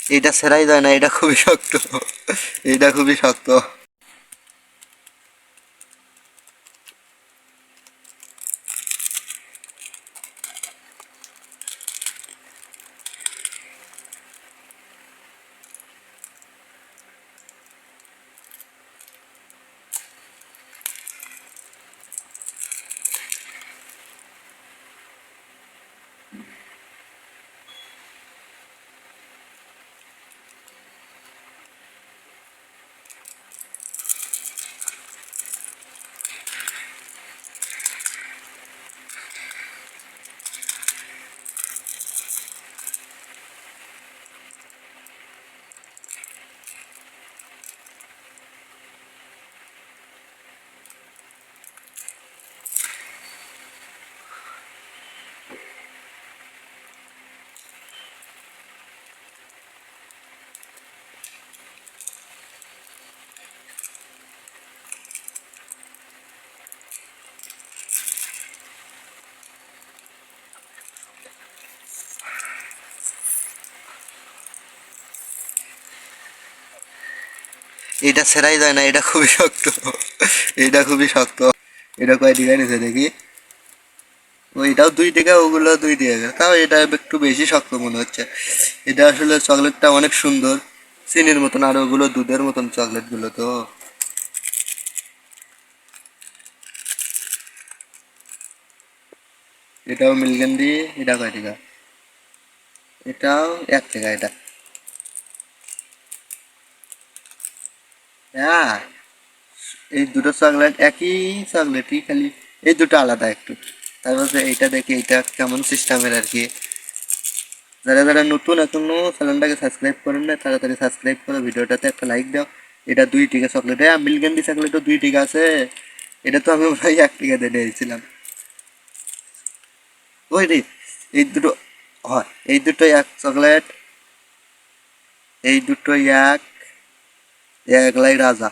এটা ছেড়াই যায় না, এটা খুবই শক্ত, এটা খুবই শক্ত। এটা ছেড়াই যায় না, এটা খুবই শক্ত, এটা খুবই শক্ত। এটা কয় টাকা নিছে দেখি? ওইটাও 2 টাকা, ওগুলো 2 টাকা, তাও এটা একটু বেশি শক্ত মনে হচ্ছে। এটা আসলে চকলেটটা অনেক সুন্দর, চিনির মতন, আর ওগুলো দুধের মতন চকলেট গুলো তো। এটাও মিলগেন্ডি। এটা কয় টাকা? এটাও 1 টাকা এটা। হ্যাঁ, এই দুটো চকলেট একই চকলেটই, খালি এই দুটো আলাদা একটু। তারপরে এইটা দেখি এইটা কেমন সিস্টেমের আর কি। যারা যারা নতুন এখনো চ্যানেলটাকে সাবস্ক্রাইব করেন না, তাড়াতাড়ি সাবস্ক্রাইব করো, ভিডিওটাতে একটা লাইক দাও। এটা 2 টাকা চকলেট। হ্যাঁ, মিলগেন্ডি চকলেটও 2 টাকা আছে। এটা তো আমি প্রায় 1 টাকা দিয়ে নিয়েছিলাম। ওই রে, এই দুটো হয়, এই দুটো এক চকলেট, এই দুটো এক, একলাই রাজা।